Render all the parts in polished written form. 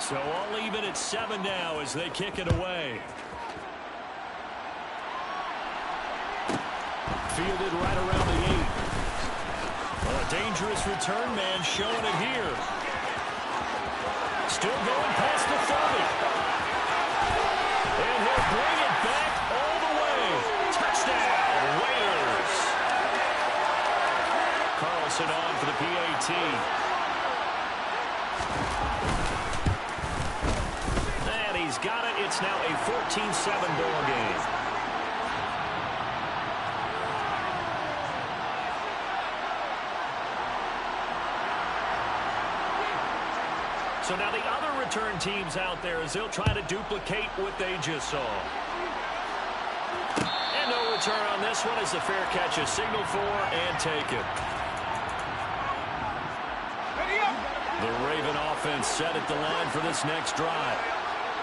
So all even at 7 now as they kick it away. Fielded right around the 8. Well, a dangerous return man showing it here. Still going past the 30. And he'll bring it back all the way. Touchdown, Raiders. Carlson on for the PAT. And he's got it. It's now a 14-7 ball game. So now the other return teams out there as they'll try to duplicate what they just saw. And no return on this one as the fair catch is signaled for and taken. The Raven offense set at the line for this next drive.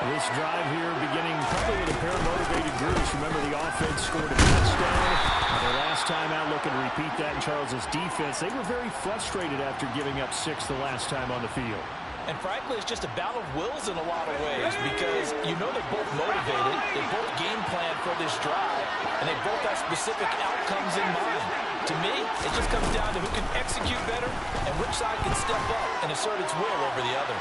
This drive here beginning probably with a pair of motivated groups. Remember, the offense scored a touchdown. Their last time out, looking to repeat that in Charles's defense. They were very frustrated after giving up 6 the last time on the field. And frankly, it's just a battle of wills in a lot of ways because you know they're both motivated, they both game plan for this drive, and they both have specific outcomes in mind. To me, it just comes down to who can execute better and which side can step up and assert its will over the other.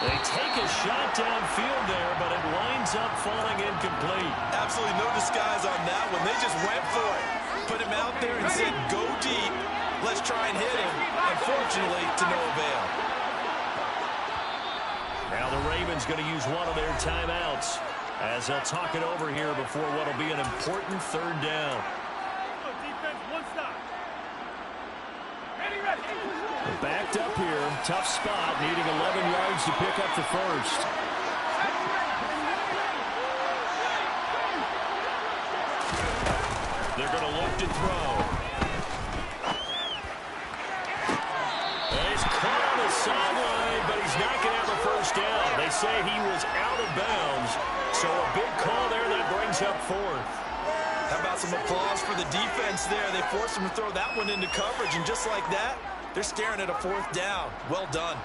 They take a shot downfield there, but it winds up falling incomplete. Absolutely no disguise on that one. They just went for it. Put him out there and said, go deep. Let's try and hit him. Unfortunately, to no avail. Now the Ravens going to use one of their timeouts as they'll talk it over here before what will be an important 3rd down. Defense, one stop. Backed up here, tough spot, needing 11 yards to pick up the first. They're going to look to throw. He's caught on the sideline, but he's not going to have a first down. They say he was out of bounds, so a big call there that brings up 4th. How about some applause for the defense there? They forced him to throw that one into coverage, and just like that, they're staring at a 4th down. Well done.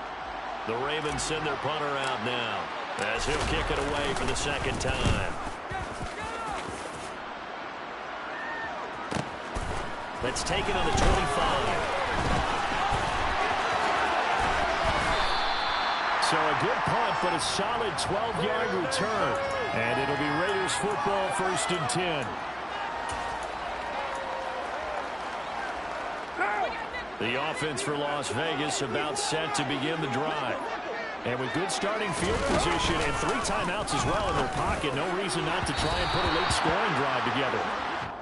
The Ravens send their punter out now as he'll kick it away for the 2nd time. Let's take it on the 25. So a good punt, but a solid 12-yard return. And it'll be Raiders football, 1st and 10. The offense for Las Vegas about set to begin the drive. And with good starting field position and 3 timeouts as well in their pocket, no reason not to try and put a late scoring drive together.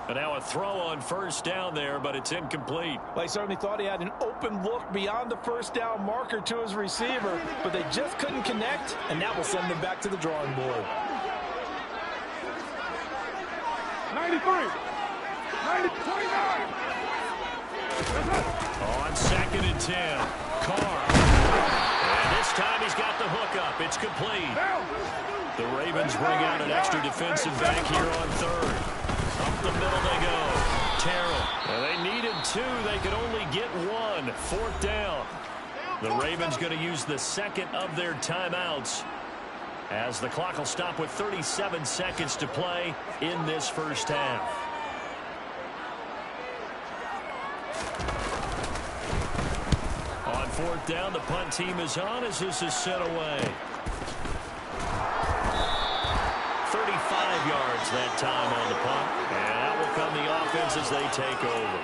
And now a throw on 1st down there, but it's incomplete. Well, he certainly thought he had an open look beyond the 1st down marker to his receiver, but they just couldn't connect, and that will send them back to the drawing board. 93. 29. On 2nd and 10, Carr. And this time he's got the hook up. It's complete. The Ravens bring out an extra defensive back here on 3rd. Up the middle they go. Terrell. Well, they needed 2. They could only get 1. 4th down. The Ravens going to use the 2nd of their timeouts as the clock will stop with 37 seconds to play in this 1st half. On 4th down, the punt team is on as this is set away. 35 yards that time on the punt. And out will come the offense as they take over.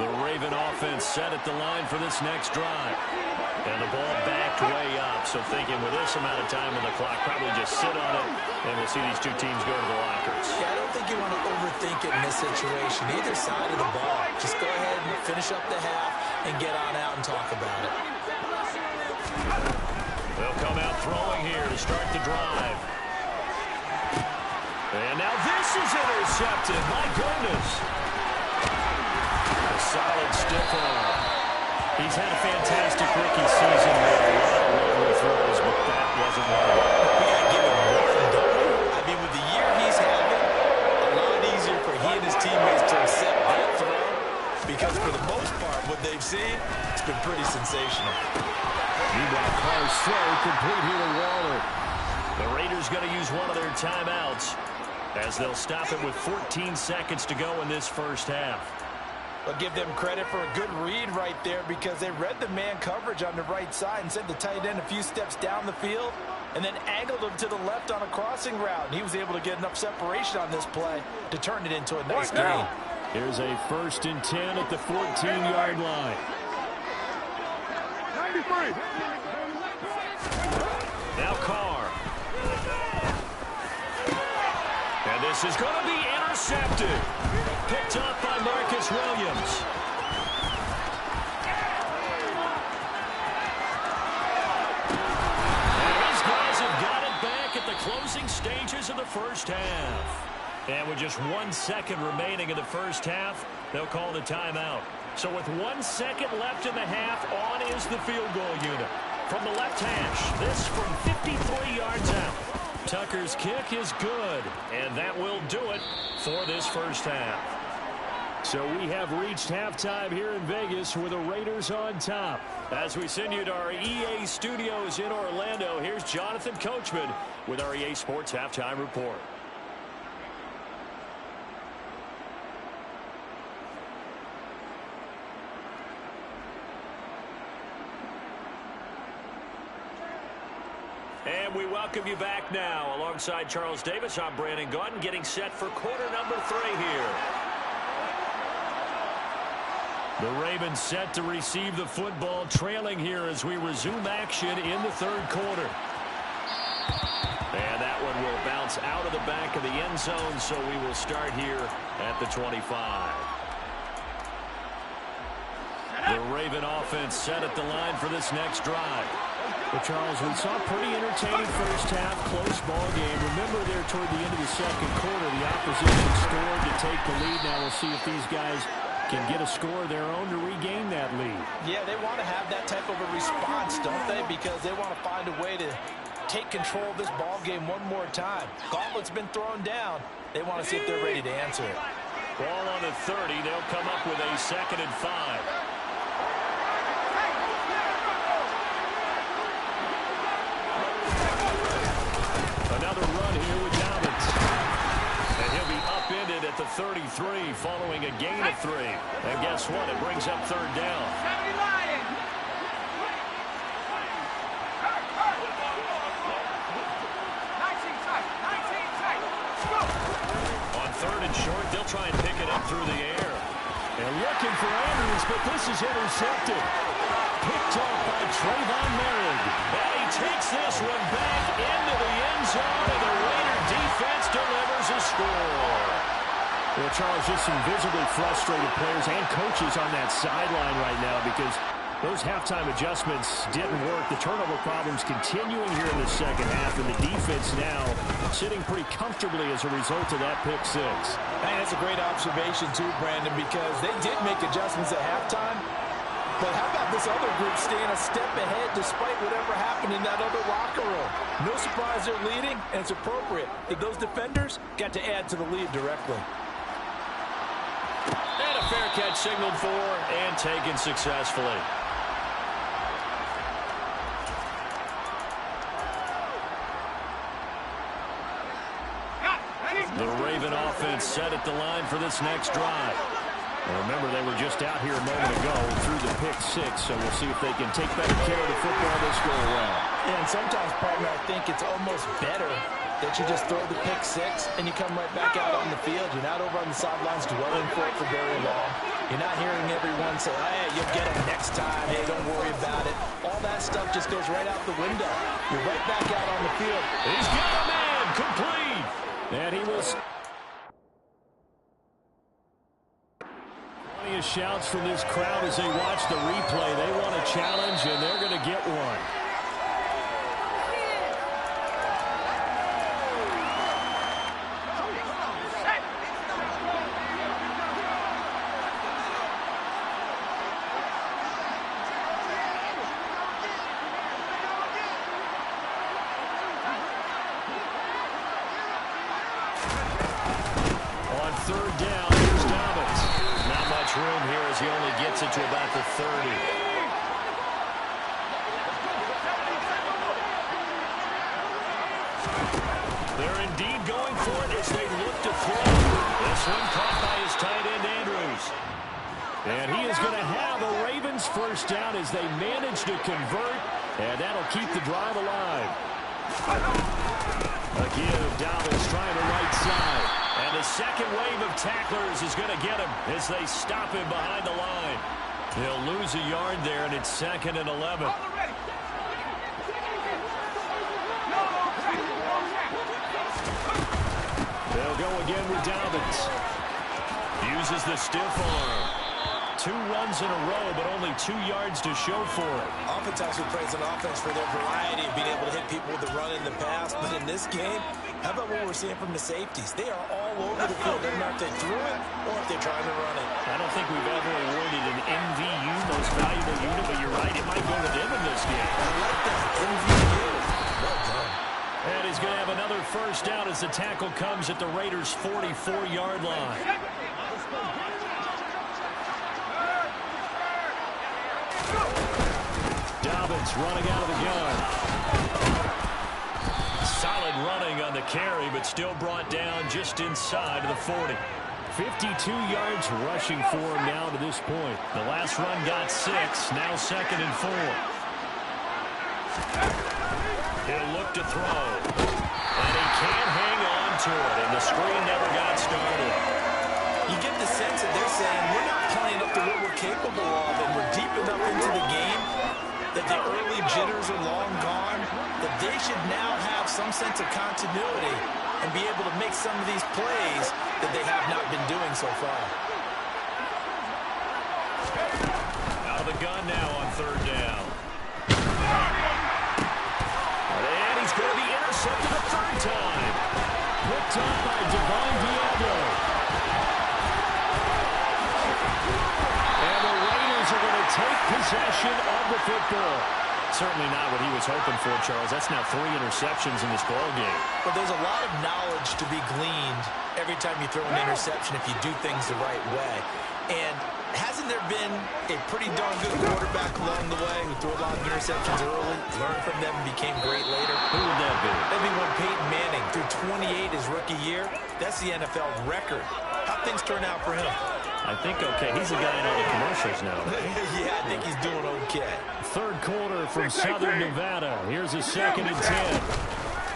The Raven offense set at the line for this next drive. And the ball backed way up. So thinking with this amount of time on the clock, probably just sit on it. And we'll see these 2 teams go to the lockers. Yeah, I don't think you want to overthink it in this situation. Either side of the ball. Just go ahead and finish up the half and get on out and talk about it. They'll come out throwing here to start the drive. And now this is intercepted. My goodness. A solid stiff arm. He's had a fantastic rookie season with a lot of lovely throws, but that wasn't one of them. We got to give him one, don't we? I mean, with the year he's having, a lot easier for he and his teammates to accept that But for the most part, what they've seen, it's been pretty sensational. Meanwhile, Carr's throw complete here to Waller. The Raiders going to use one of their timeouts as they'll stop it with 14 seconds to go in this first half. I'll give them credit for a good read right there because they read the man coverage on the right side and sent the tight end a few steps down the field and then angled him to the left on a crossing route. And he was able to get enough separation on this play to turn it into a nice gain. Here's a 1st and 10 at the 14-yard line. 93. Now Carr. And this is going to be intercepted. Picked up by Marcus Williams. And these guys have got it back at the closing stages of the first half. And with just 1 second remaining in the first half, they'll call the timeout. So with 1 second left in the half, on is the field goal unit. From the left hash, this from 53 yards out. Tucker's kick is good, and that will do it for this first half. So we have reached halftime here in Vegas with the Raiders on top. As we send you to our EA studios in Orlando, here's Jonathan Coachman with our EA Sports Halftime Report. And we welcome you back now. Alongside Charles Davis, I'm Brandon Gaudin, getting set for quarter number 3 here. The Ravens set to receive the football, trailing here as we resume action in the 3rd quarter. And that one will bounce out of the back of the end zone, so we will start here at the 25. The Raven offense set at the line for this next drive. Well, Charles, we saw a pretty entertaining first half, close ball game. Remember there toward the end of the 2nd quarter, the opposition scored to take the lead. Now we'll see if these guys can get a score of their own to regain that lead. Yeah, they want to have that type of a response, don't they? Because they want to find a way to take control of this ball game one more time. Gauntlet's been thrown down. They want to see if they're ready to answer it. Ball on the 30. They'll come up with a 2nd and 5. Another run here with Dobbins. And he'll be upended at the 33 following a gain of 3. And guess what? It brings up 3rd down. On 3rd and short, they'll try and pick it up through the air. And looking for Andrews, but this is intercepted. Picked up by Trayvon Merritt. And he takes this one back into the end zone, and the Raider defense delivers a score. Well, Charles, just some visibly frustrated players and coaches on that sideline right now because those halftime adjustments didn't work. The turnover problems continuing here in the 2nd half, and the defense now sitting pretty comfortably as a result of that pick 6. Man, that's a great observation too, Brandon, because they did make adjustments at halftime. But how about this other group staying a step ahead despite whatever happened in that other locker room? No surprise they're leading, and it's appropriate. If those defenders got to add to the lead directly. And a fair catch signaled for and taken successfully. The Raven offense set at the line for this next drive. And remember, they were just out here a moment ago through the pick 6, so we'll see if they can take better care of the football this go around. Yeah, and sometimes, partner, I think it's almost better that you just throw the pick 6 and you come right back out on the field. You're not over on the sidelines dwelling for it for very long. You're not hearing everyone say, hey, you'll get it next time. Hey, don't worry about it. All that stuff just goes right out the window. You're right back out on the field. He's got a man complete. And he was... Plenty of shouts from this crowd as they watch the replay. They want a challenge, and they're going to get one. he only gets it to about the 30. They're indeed going for it as they look to throw. This one caught by his tight end, Andrews. And he is going to have a Ravens first down as they manage to convert, and that'll keep the drive alive. Again, Dallas trying the right side. And the second wave of tacklers is going to get him as they stop him behind the line. He'll lose a yard there, and it's 2nd and 11. They'll go again with Dobbins. Uses the stiff arm. 2 runs in a row, but only 2 yards to show for it. Oftentimes we praise an offense for their variety of being able to hit people with the run in the pass. But in this game, how about what we're seeing from the safeties? They are all over the field. Doesn't matter if they threw it or if they're trying to run it. I don't think we've ever awarded an MVU, most valuable unit, but you're right, it might go to them in this game. I like that. MVU. Well done. And he's going to have another first down as the tackle comes at the Raiders' 44-yard line. Dobbins running out of the gun. Solid running on the carry, but still brought down just inside of the 40. 52 yards rushing for him now to this point. The last run got 6, now 2nd and 4. He'll look to throw. And he can't hang on to it, and the screen never got started. You get the sense that they're saying we're not playing up to what we're capable of, and we're deep enough into the game that the early jitters are long gone, that they should now have some sense of continuity and be able to make some of these plays that they have not been doing so far. Out of the gun now on 3rd down. And he's going to be intercepted a 3rd time. Picked up by Devon Diablo. And the Raiders are going to take possession of the football. Certainly not what he was hoping for, Charles. That's now 3 interceptions in this ball game. But there's a lot of knowledge to be gleaned every time you throw an interception if you do things the right way. And hasn't there been a pretty darn good quarterback along the way who threw a lot of interceptions early, learned from them, and became great later? Who would that be? That'd be when Peyton Manning threw 28 his rookie year. That's the NFL record. How'd things turn out for him? I think okay. He's the guy in all the commercials now, right? Yeah, I think he's doing okay. 3rd quarter from Southern Nevada. Here's a 2nd and 10.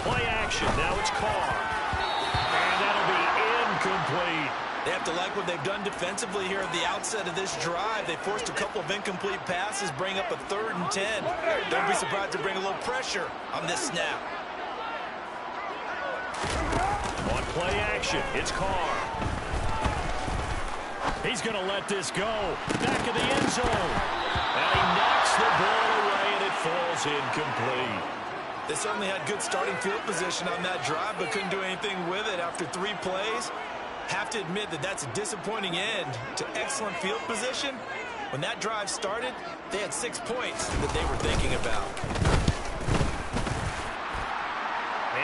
Play action. Now it's Carr. And that'll be incomplete. They have to like what they've done defensively here at the outset of this drive. They forced a couple of incomplete passes, bring up a 3rd and 10. Don't be surprised to bring a little pressure on this snap. On play action, it's Carr. He's going to let this go. Back of the end zone. And he knocks the ball away, and it falls incomplete. They certainly had good starting field position on that drive, but couldn't do anything with it after 3 plays. Have to admit that that's a disappointing end to excellent field position. When that drive started, they had 6 points that they were thinking about.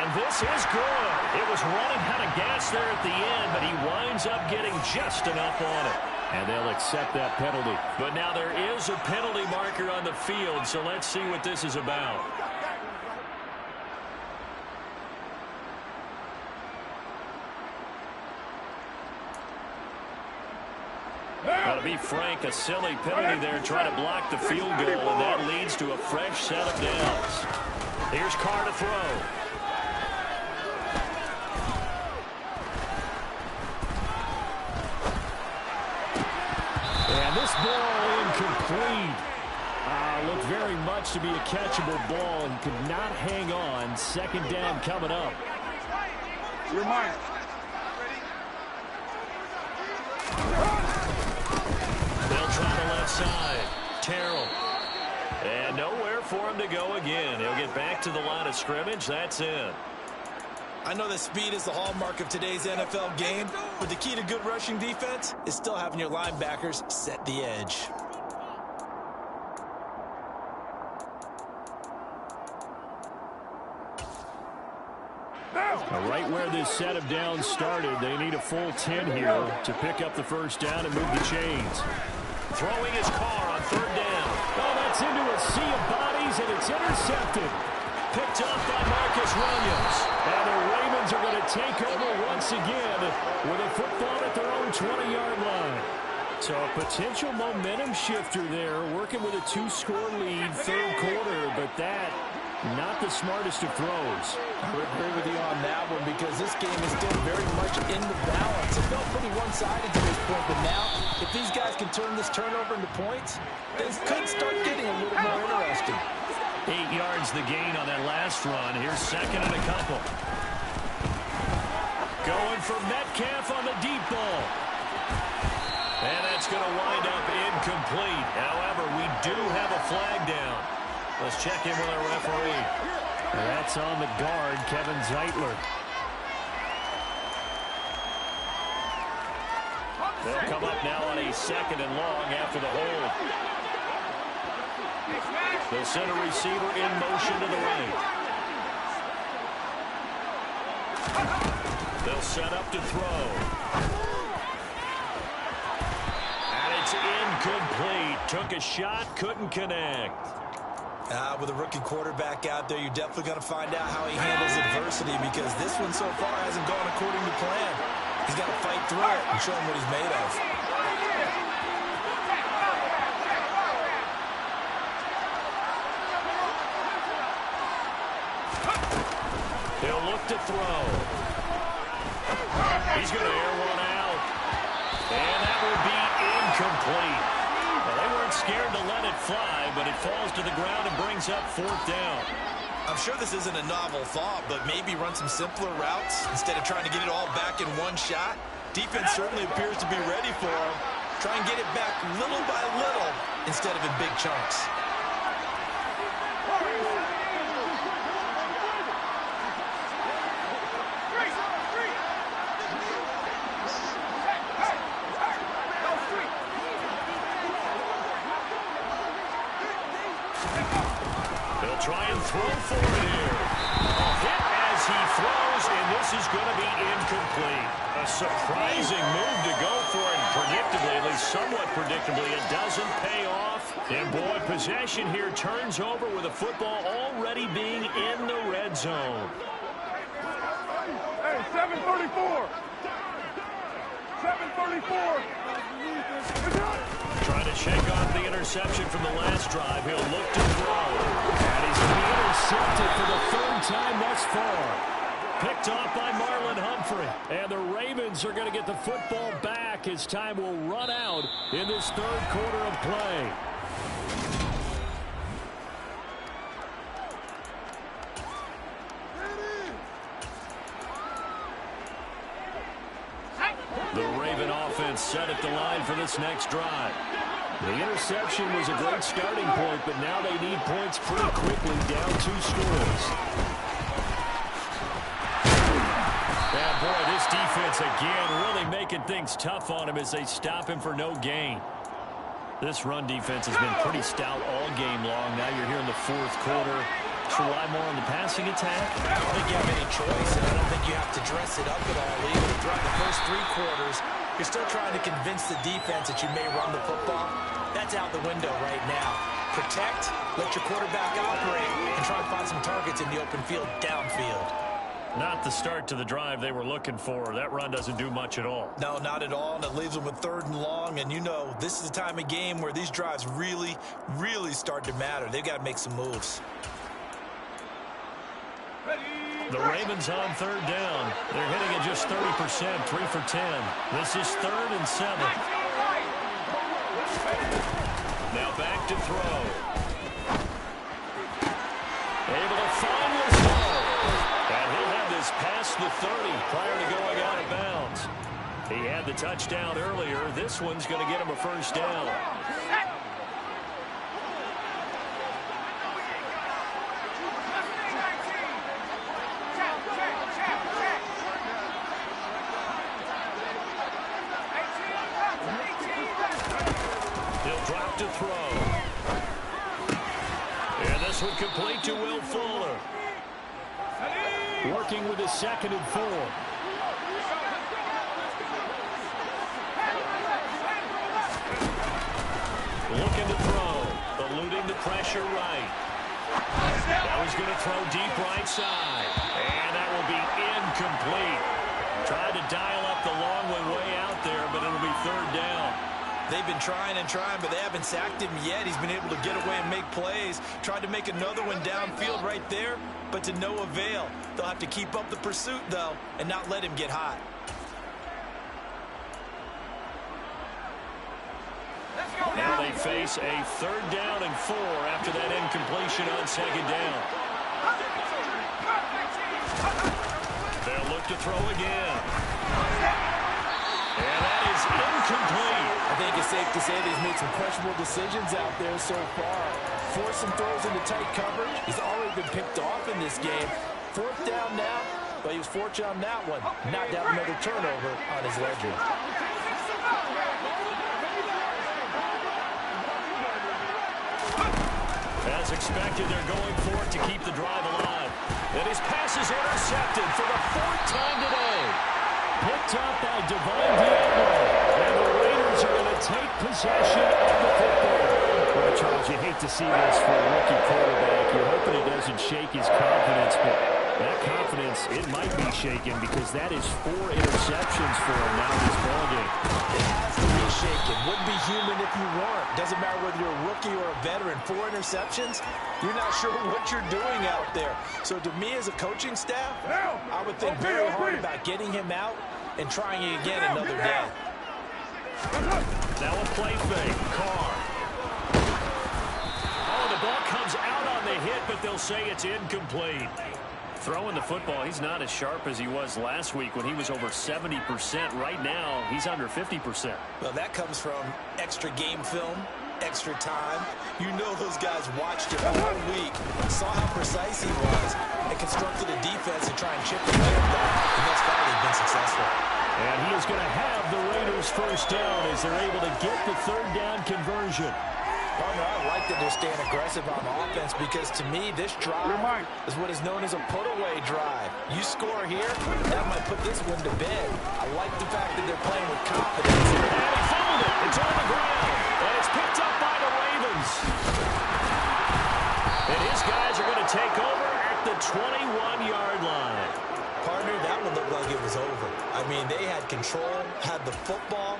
And this is good. It was running out of gas there at the end, but he winds up getting just enough on it. And they'll accept that penalty. But now there is a penalty marker on the field, so let's see what this is about. Well, to be frank, a silly penalty there trying to block the field goal, and that leads to a fresh set of downs. Here's Carr to throw. And this ball incomplete. Looked very much to be a catchable ball and could not hang on. 2nd down coming up. You're mine. They'll try the left side. Terrell. And nowhere for him to go again. He'll get back to the line of scrimmage. That's it. I know that speed is the hallmark of today's NFL game, but the key to good rushing defense is still having your linebackers set the edge. Right where this set of downs started, they need a full 10 here to pick up the first down and move the chains. Throwing his car on third down. Oh, that's into a sea of bodies, and it's intercepted. Picked up by Marcus Williams. And the Ravens are going to take over once again with a football at their own 20-yard line. So a potential momentum shifter there, working with a 2-score lead, third quarter, but that, not the smartest of throws. I would agree with you on that one because this game is still very much in the balance. It felt pretty one-sided to this point, but now, if these guys can turn this turnover into points, things could start getting a little more interesting. 8 yards the gain on that last run. Here's second and a couple. Going for Metcalf on the deep ball. And that's going to wind up incomplete. However, we do have a flag down. Let's check in with our referee. That's on the guard, Kevin Zeitler. They'll come up now on a second and long after the hold. They'll send a receiver in motion to the right. They'll set up to throw. It's incomplete. Took a shot, couldn't connect. With a rookie quarterback out there, you're definitely going to find out how he handles adversity because this one so far hasn't gone according to plan. He's got to fight through it and show him what he's made of. He'll look to throw. He's going to air one out. And that will be incomplete. Well, they weren't scared to let it fly, but it falls to the ground and brings up fourth down. I'm sure this isn't a novel thought, but maybe run some simpler routes instead of trying to get it all back in one shot. Defense certainly appears to be ready for him. Try and get it back little by little instead of in big chunks. Try and throw for it here. A hit as he throws, and this is going to be incomplete. A surprising move to go for it, and predictably, at least somewhat predictably, it doesn't pay off. And boy, possession here turns over with the football already being in the red zone. Hey, 734. 734. Trying to shake off the interception from the last drive. He'll look to throw. And he's going to be intercepted for the third time thus far. Picked off by Marlon Humphrey. And the Ravens are going to get the football back as time will run out in this third quarter of play. The Raven offense set at the line for this next drive. The interception was a great starting point, but now they need points pretty quickly, down 2 scores. Yeah, boy, this defense again really making things tough on him as they stop him for no gain. This run defense has been pretty stout all game long. Now you're here in the fourth quarter. Should rely more on the passing attack. I don't think you have any choice, and I don't think you have to dress it up at all either. Throughout the first 3 quarters, you're still trying to convince the defense that you may run the football. That's out the window right now. Protect, let your quarterback operate, and try to find some targets in the open field downfield. Not the start to the drive they were looking for. That run doesn't do much at all. No, not at all, and it leaves them with 3rd and long, and you know this is the time of game where these drives really, really start to matter. They've got to make some moves. The Ravens on 3rd down. They're hitting at just 30%, 3 for 10. This is 3rd and 7. Now back to throw. Able to find Lassard. And he'll have this past the 30 prior to going out of bounds. He had the touchdown earlier. This one's going to get him a first down. To throw. And this one complete to Will Fuller. Working with a 2nd and 4. Looking to throw. Eluding the pressure right. Now he's going to throw deep right side. And that will be incomplete. Tried to dial up the long way out there, but it'll be third down. They've been trying and trying, but they haven't sacked him yet. He's been able to get away and make plays. Tried to make another one downfield right there, but to no avail. They'll have to keep up the pursuit, though, and not let him get hot. Now they face a 3rd down and 4 after that incompletion on 2nd down. They'll look to throw again. And that is incomplete. I think it's safe to say that he's made some questionable decisions out there so far. Forced some throws into tight coverage. He's already been picked off in this game. 4th down now, but he was fortunate on that one. Not to have another turnover on his ledger. As expected, they're going for it to keep the drive alive. And his pass is intercepted for the 4th time today. Picked up by Devon Diablo. And the Raiders are going to take possession of the football. Well, Charles, you hate to see this for a rookie quarterback. You're hoping it doesn't shake his confidence, but that confidence, it might be shaken because that is 4 interceptions for him now in this ballgame. It has to be shaken. Wouldn't be human if you weren't. Doesn't matter whether you're a rookie or a veteran. 4 interceptions, you're not sure what you're doing out there. So to me as a coaching staff, I would think very hard about getting him out and trying it again another day. Now a play fake. Carr. Oh, the ball comes out on the hit, but they'll say it's incomplete. Throwing the football, he's not as sharp as he was last week when he was over 70%. Right now, he's under 50%. Well, that comes from extra game film, extra time. You know those guys watched him all week, saw how precise he was, and constructed a defense to try and chip him away at that. And that's why they've been successful. And he is going to have the Raiders 1st down as they're able to get the 3rd down conversion. Partner, I like that they're staying aggressive on offense because to me, this drive is what is known as a put-away drive. You score here, that might put this one to bed. I like the fact that they're playing with confidence. And he fouled it. It's on the ground. And it's picked up by the Ravens. And his guys are going to take over at the 21-yard line. Partner, that one looked like it was over. I mean, they had control, had the football,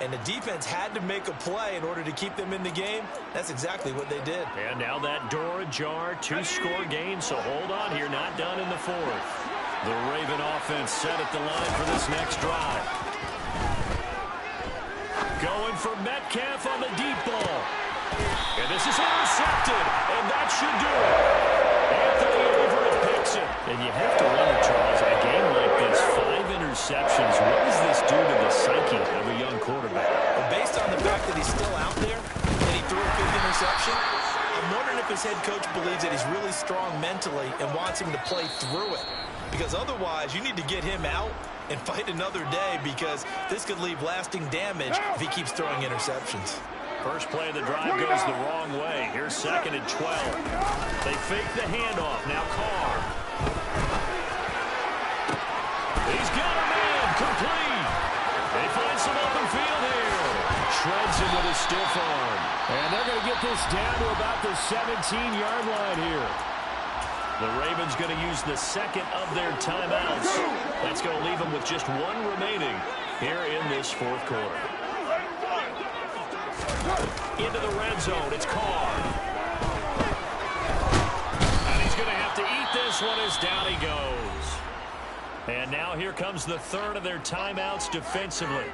and the defense had to make a play in order to keep them in the game. That's exactly what they did. And now that door ajar, 2-score game, so hold on here, not done in the 4th. The Raven offense set at the line for this next drive. Going for Metcalf on the deep ball. And this is intercepted, and that should do it. Anthony Everett picks it. And you have to wonder, Charles, in a game like this, 5 interceptions, what does this do to the psyche of a young quarterback? Well, based on the fact that he's still out there and he threw a 5th interception, I'm wondering if his head coach believes that he's really strong mentally and wants him to play through it. Because otherwise, you need to get him out and fight another day because this could leave lasting damage if he keeps throwing interceptions. First play of the drive goes the wrong way. Here's 2nd and 12. They fake the handoff. Now Carr. He's got a man. Complete. They find some open field here. Shreds him with a stiff arm. And they're going to get this down to about the 17-yard line here. The Ravens going to use the 2nd of their timeouts. That's going to leave them with just 1 remaining here in this 4th quarter. Into the red zone, it's Carr. And he's going to have to eat this one as down he goes. And now here comes the 3rd of their timeouts defensively.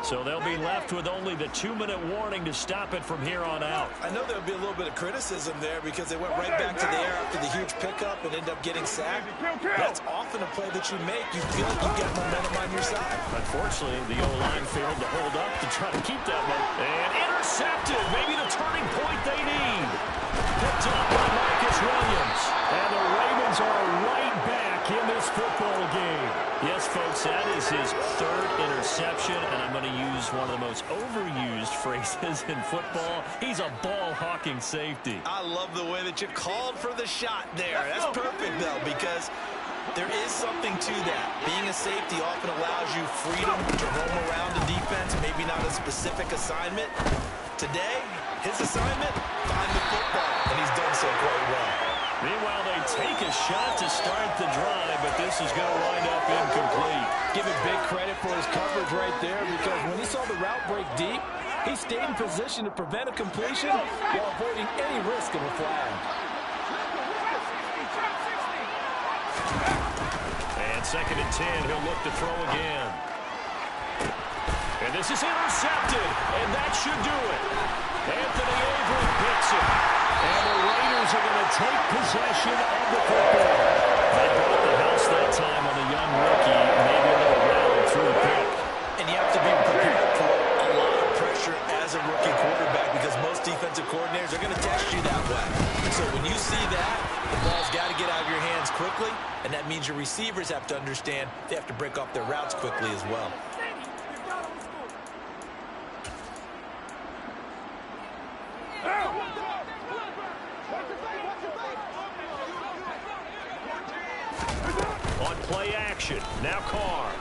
So they'll be left with only the 2-minute warning to stop it from here on out. I know there'll be a little bit of criticism there because they went right back to the air after the huge pickup and ended up getting sacked. That's often a play that you make. You feel like you've got momentum on your side. Unfortunately, the O-line failed to hold up to try to keep that one. And intercepted. Maybe the turning point they need. Picked up by Marcus Williams. And the Ravens are right back in this football game. Yes, folks, that is his 3rd interception, and I'm going to use one of the most overused phrases in football. He's a ball-hawking safety. I love the way that you called for the shot there. That's perfect, though, because there is something to that. Being a safety often allows you freedom to roam around the defense, maybe not a specific assignment. Today, his assignment, find the football, and he's done so quite well. Meanwhile, they take a shot to start the drive, but this is going to wind up incomplete. Give him big credit for his coverage right there, because when he saw the route break deep, he stayed in position to prevent a completion while avoiding any risk of a flag. And 2nd and 10, he'll look to throw again. And this is intercepted, and that should do it. Anthony Averett hits it. And the Raiders are going to take possession of the football. They brought the house that time on a young rookie, maybe a little rattled through the pick. And you have to be prepared for a lot of pressure as a rookie quarterback, because most defensive coordinators are going to test you that way. So when you see that, the ball's got to get out of your hands quickly, and that means your receivers have to understand they have to break off their routes quickly as well. On play action, now Carr.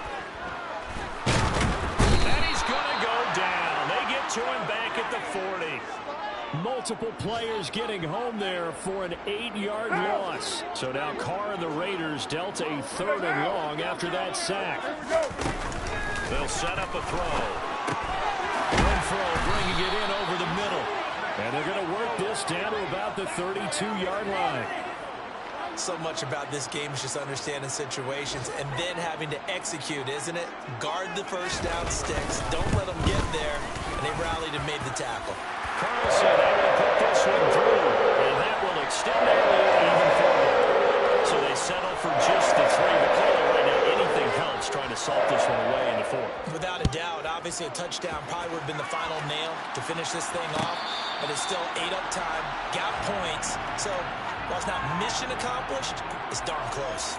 And he's going to go down. They get to him back at the 40. Multiple players getting home there for an 8-yard loss. So now Carr and the Raiders dealt a 3rd and long after that sack. They'll set up a throw. Renfro bringing it in over the middle. And they're going to work this down to about the 32-yard line. So much about this game is just understanding situations and then having to execute, isn't it? Guard the first down sticks. Don't let them get there. And they rallied and made the tackle. Carlson able to put this one through, and that will extend their lead even further. So they settle for just the 3. But clearly right now, anything helps trying to salt this one away in the 4th. Without a doubt, obviously a touchdown probably would have been the final nail to finish this thing off. But it's still 8 up time, got points. So while it's not mission accomplished, it's darn close.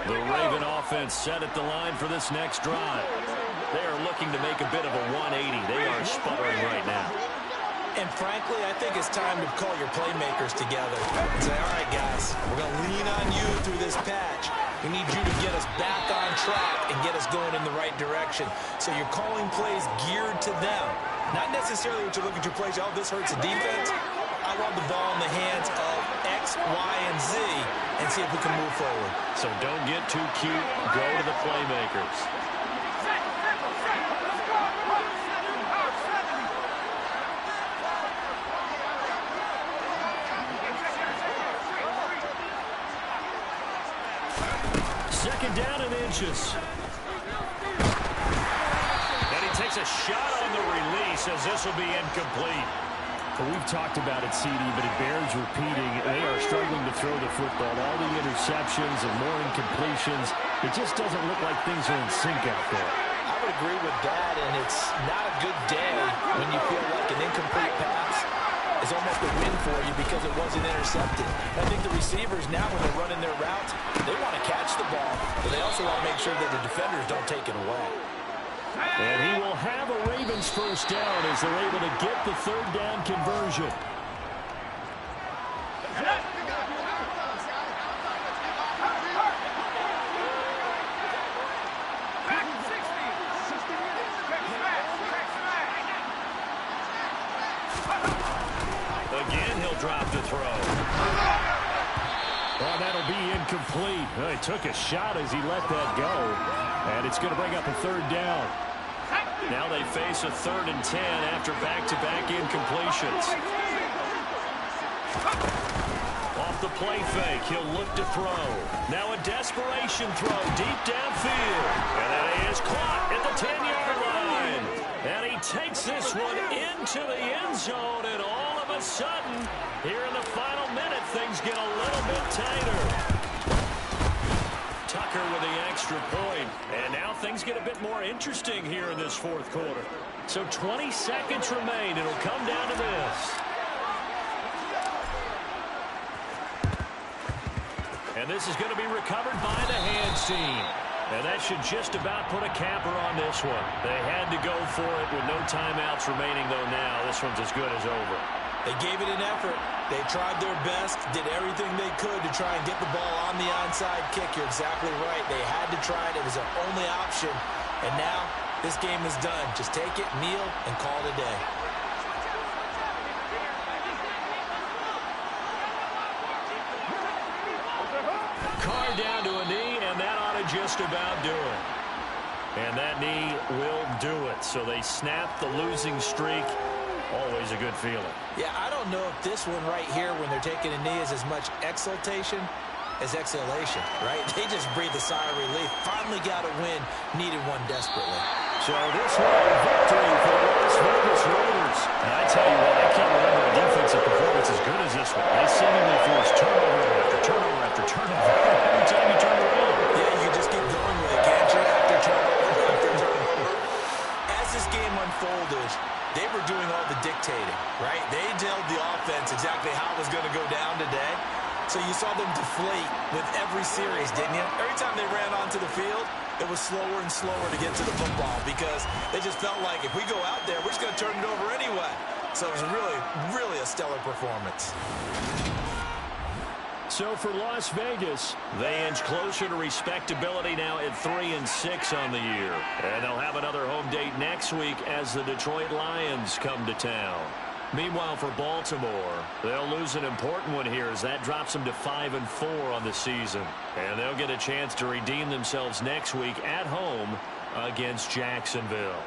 The Raven offense set at the line for this next drive. They are looking to make a bit of a 180. They are sputtering right now. And frankly, I think it's time to call your playmakers together and say, all right, guys, we're going to lean on you through this patch. We need you to get us back on track and get us going in the right direction. So you're calling plays geared to them. Not necessarily what you look at your plays, oh, this hurts the defense. I want the ball in the hands of X, Y, and Z and see if we can move forward. So don't get too cute. Go to the playmakers. Second down and inches. And he takes a shot on the release as this will be incomplete. Well, we've talked about it, CD, but it bears repeating. They are struggling to throw the football. All the interceptions and more incompletions. It just doesn't look like things are in sync out there. I would agree with that, and it's not a good day when you feel like an incomplete pass is almost a win for you because it wasn't intercepted. I think the receivers now, when they're running their routes, they want to catch the ball, but they also want to make sure that the defenders don't take it away. And he will have a Ravens first down as they're able to get the 3rd down conversion. Again, he'll drop the throw. Oh, that'll be incomplete. He took a shot as he let that go. And it's going to bring up a 3rd down. Now they face a 3rd and 10 after back-to-back incompletions. Off the play fake, he'll look to throw. Now a desperation throw deep downfield. And that is caught at the 10-yard line. And he takes this one into the end zone, and all of a sudden, here in the final minute, things get a little bit tighter. Tucker with the extra point, and now things get a bit more interesting here in this 4th quarter. So 20 seconds remain. It'll come down to this. And this is going to be recovered by the hands team. And that should just about put a capper on this one. They had to go for it with no timeouts remaining, though now this one's as good as over. They gave it an effort. They tried their best, did everything they could to try and get the ball on the onside kick. You're exactly right. They had to try it. It was their only option. And now this game is done. Just take it, kneel, and call it a day. Carr down to a knee, and that ought to just about do it. And that knee will do it. So they snap the losing streak. Always a good feeling. Yeah, I don't know if this one right here, when they're taking a knee, is as much exultation as exhalation, right? They just breathe a sigh of relief. Finally got a win. Needed one desperately. So this one, a victory for the Las Vegas Raiders. And I tell you what, I can't remember a defensive performance as good as this one. They seemingly forced turnover after turnover after turnover every time you turn around. Yeah, you just keep going with it, can't you? After turnover after turnover. As this game unfolded, they were doing all the dictating, right? They told the offense exactly how it was going to go down today. So you saw them deflate with every series, didn't you? Every time they ran onto the field, it was slower and slower to get to the football because they just felt like if we go out there, we're just going to turn it over anyway. So it was really, really a stellar performance. So for Las Vegas, they inch closer to respectability now at 3-6 on the year. And they'll have another home date next week as the Detroit Lions come to town. Meanwhile, for Baltimore, they'll lose an important one here as that drops them to 5-4 on the season. And they'll get a chance to redeem themselves next week at home against Jacksonville.